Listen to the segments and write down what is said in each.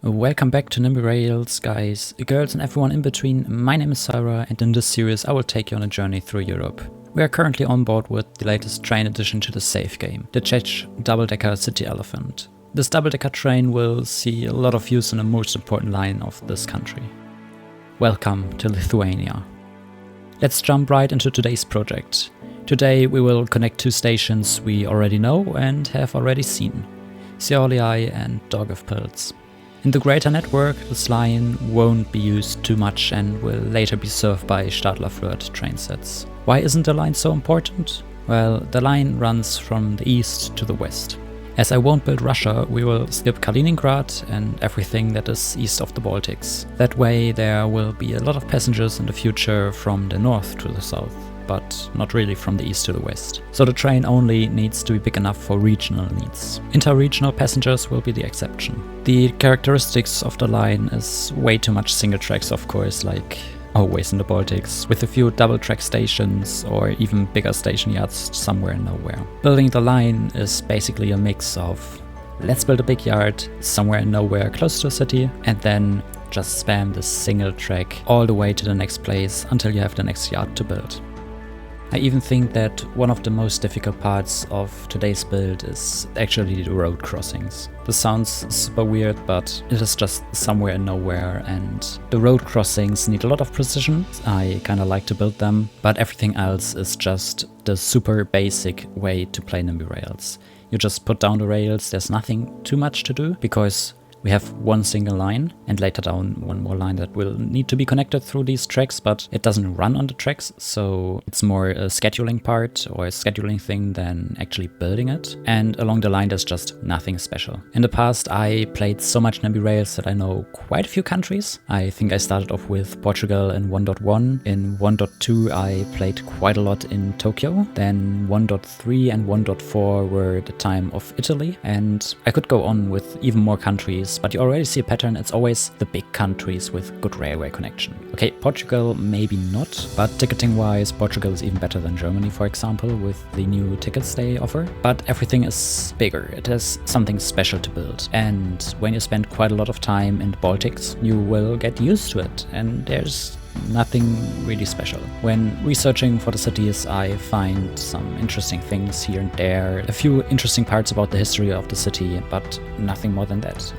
Welcome back to Nimby Rails, guys, girls and everyone in between. My name is Sarah, and in this series I will take you on a journey through Europe. We are currently on board with the latest train addition to the save game, the Czech double-decker City Elephant. This double-decker train will see a lot of use in the most important line of this country. Welcome to Lithuania. Let's jump right into today's project. Today we will connect two stations we already know and have already seen, Šiauliai and Daugavpils. In the greater network, this line won't be used too much and will later be served by Stadler-Flirt train sets. Why isn't the line so important? Well, the line runs from the east to the west. As I won't build Russia, we will skip Kaliningrad and everything that is east of the Baltics. That way there will be a lot of passengers in the future from the north to the south, but not really from the east to the west. So the train only needs to be big enough for regional needs. Inter-regional passengers will be the exception. The characteristics of the line is way too much single tracks, of course, like always in the Baltics, with a few double track stations or even bigger station yards somewhere in nowhere. Building the line is basically a mix of let's build a big yard somewhere in nowhere close to a city, and then just spam the single track all the way to the next place until you have the next yard to build. I even think that one of the most difficult parts of today's build is actually the road crossings. This sounds super weird, but it is just somewhere in nowhere, and the road crossings need a lot of precision. I kinda like to build them, but everything else is just the super basic way to play Nimby Rails. You just put down the rails, there's nothing too much to do, because we have one single line, and later down one more line that will need to be connected through these tracks, but it doesn't run on the tracks, so it's more a scheduling part or a scheduling thing than actually building it. And along the line there's just nothing special. In the past I played so much Nimby Rails that I know quite a few countries. I think I started off with Portugal in 1.1. In 1.2 I played quite a lot in Tokyo. Then 1.3 and 1.4 were the time of Italy, and I could go on with even more countries. But you already see a pattern, it's always the big countries with good railway connection. Okay, Portugal maybe not, but ticketing wise Portugal is even better than Germany, for example, with the new tickets they offer. But everything is bigger, it has something special to build. And when you spend quite a lot of time in the Baltics, you will get used to it, and there's nothing really special. When researching for the cities, I find some interesting things here and there, a few interesting parts about the history of the city, but nothing more than that.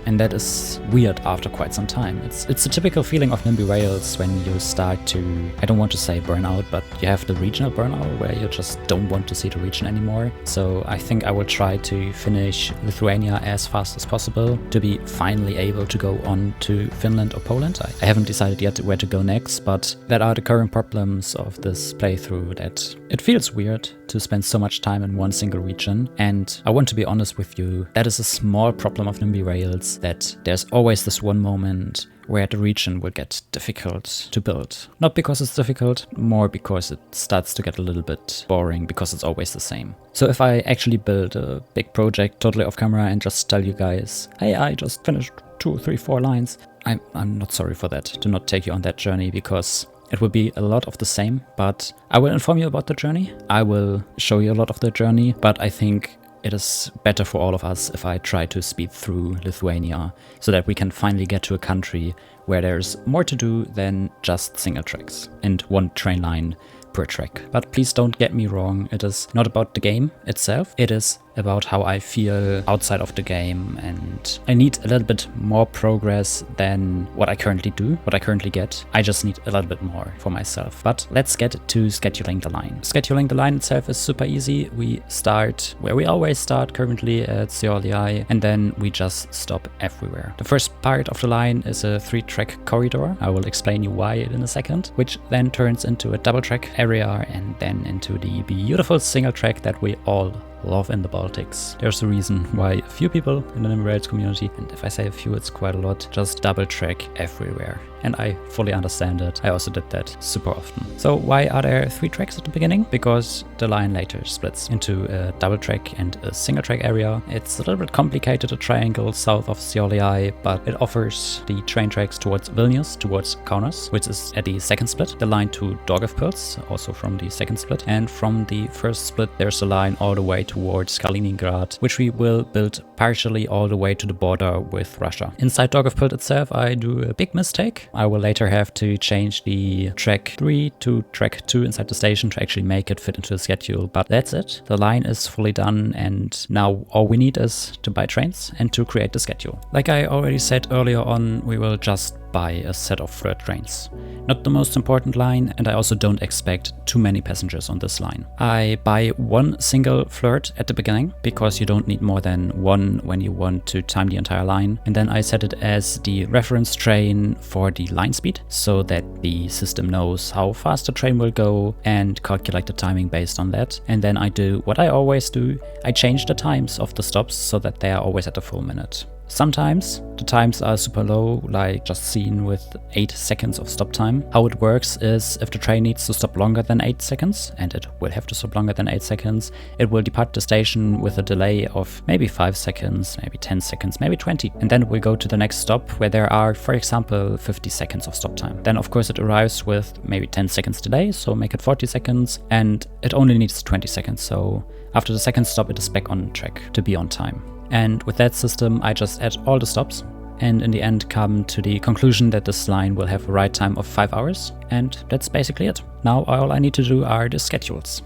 And that is weird after quite some time. It's a typical feeling of Nimby Rails when you start to, I don't want to say burnout, but you have the regional burnout where you just don't want to see the region anymore. So I think I will try to finish Lithuania as fast as possible to be finally able to go on to Finland or Poland. I haven't decided yet where to go next, but that are the current problems of this playthrough, that it feels weird to spend so much time in one single region. And I want to be honest with you, that is a small problem of Nimby Rails, that there's always this one moment where the region will get difficult to build. Not because it's difficult, more because it starts to get a little bit boring because it's always the same. So if I actually build a big project totally off camera and just tell you guys, hey, I just finished 2, 3, 4 lines, I'm not sorry for that. Do not take you on that journey, because it will be a lot of the same, but I will inform you about the journey. I will show you a lot of the journey, but I think it is better for all of us if I try to speed through Lithuania so that we can finally get to a country where there's more to do than just single tracks and one train line per track. But please don't get me wrong, it is not about the game itself, it is about how I feel outside of the game, and I need a little bit more progress than what I currently do, what I currently get. I just need a little bit more for myself. But let's get to scheduling the line. Scheduling the line itself is super easy. We start where we always start currently at Šiauliai, and then we just stop everywhere. The first part of the line is a 3-track corridor. I will explain you why in a second, which then turns into a double track area and then into the beautiful single track that we all love in the Baltics. There's a reason why a few people in the Nimby Rails community, and if I say a few, it's quite a lot, just double track everywhere. And I fully understand it. I also did that super often. So why are there 3 tracks at the beginning? Because the line later splits into a double track and a single track area. It's a little bit complicated, a triangle south of Šiauliai, but it offers the train tracks towards Vilnius, towards Kaunas, which is at the second split, the line to Daugavpils, also from the second split, and from the first split there's a line all the way to towards Kaliningrad, which we will build partially all the way to the border with Russia. Inside Daugavpils itself, I do a big mistake. I will later have to change the track 3 to track 2 inside the station to actually make it fit into the schedule, but that's it. The line is fully done, and now all we need is to buy trains and to create the schedule. Like I already said earlier on, we will just buy a set of flirt trains. Not the most important line, and I also don't expect too many passengers on this line. I buy one single flirt at the beginning, because you don't need more than one when you want to time the entire line. And then I set it as the reference train for the line speed, so that the system knows how fast the train will go and calculate the timing based on that. And then I do what I always do, I change the times of the stops so that they are always at a full minute. Sometimes the times are super low, like just seen with 8 seconds of stop time. How it works is if the train needs to stop longer than 8 seconds, and it will have to stop longer than 8 seconds, it will depart the station with a delay of maybe 5 seconds, maybe 10 seconds, maybe 20. And then it will go to the next stop where there are, for example, 50 seconds of stop time. Then of course it arrives with maybe 10 seconds delay, so make it 40 seconds, and it only needs 20 seconds. So after the second stop it is back on track to be on time. And with that system, I just add all the stops and in the end come to the conclusion that this line will have a ride time of 5 hours. And that's basically it. Now all I need to do are the schedules.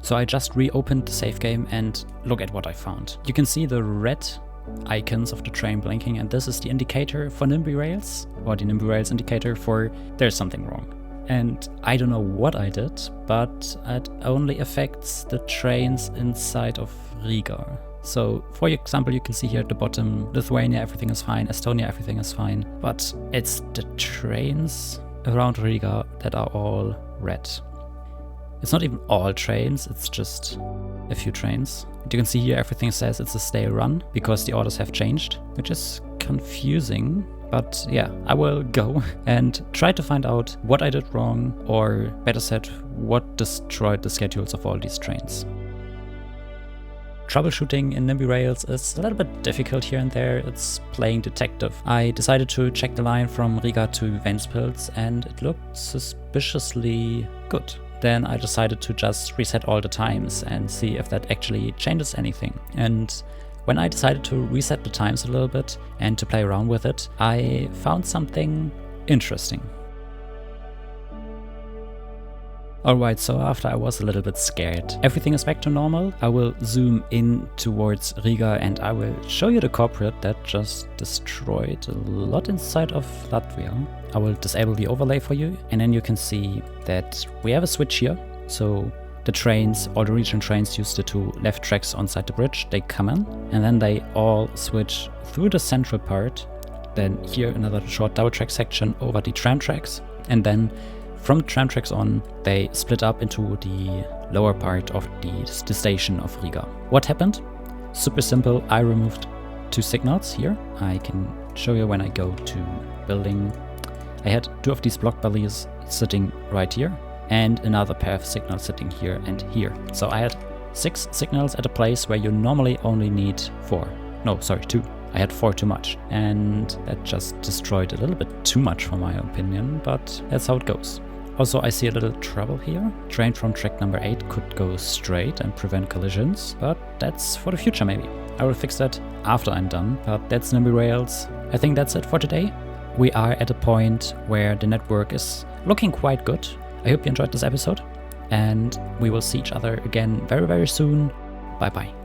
So I just reopened the save game and look at what I found. You can see the red icons of the train blinking, and this is the indicator for Nimby Rails, or the Nimby Rails indicator for there's something wrong. And I don't know what I did, but it only affects the trains inside of Riga. So, for example, you can see here at the bottom, Lithuania, everything is fine, Estonia, everything is fine, but it's the trains around Riga that are all red. It's not even all trains, it's just a few trains. And you can see here everything says it's a stay run, because the orders have changed, which is confusing. But yeah, I will go and try to find out what I did wrong, or better said, what destroyed the schedules of all these trains. Troubleshooting in Nimby Rails is a little bit difficult here and there. It's playing detective. I decided to check the line from Riga to Ventspils and it looked suspiciously good. Then I decided to just reset all the times and see if that actually changes anything. And when I decided to reset the times a little bit and to play around with it, I found something interesting. Alright, so after I was a little bit scared, everything is back to normal. I will zoom in towards Riga and I will show you the corporate that just destroyed a lot inside of Latvia. I will disable the overlay for you, and then you can see that we have a switch here. So the trains, all the regional trains use the 2 left tracks on side the bridge, they come in and then they all switch through the central part. Then here another short double track section over the tram tracks, and then from the tram tracks on, they split up into the lower part of the station of Riga. What happened? Super simple, I removed 2 signals here. I can show you when I go to building. I had 2 of these block bellies sitting right here, and another pair of signals sitting here and here. So I had 6 signals at a place where you normally only need 4. No, sorry, 2. I had 4 too much, and that just destroyed a little bit too much for my opinion, but that's how it goes. Also, I see a little trouble here. Train from track number 8 could go straight and prevent collisions, but that's for the future maybe. I will fix that after I'm done, but that's Nimby Rails. I think that's it for today. We are at a point where the network is looking quite good. I hope you enjoyed this episode, and we will see each other again very, very soon. Bye bye.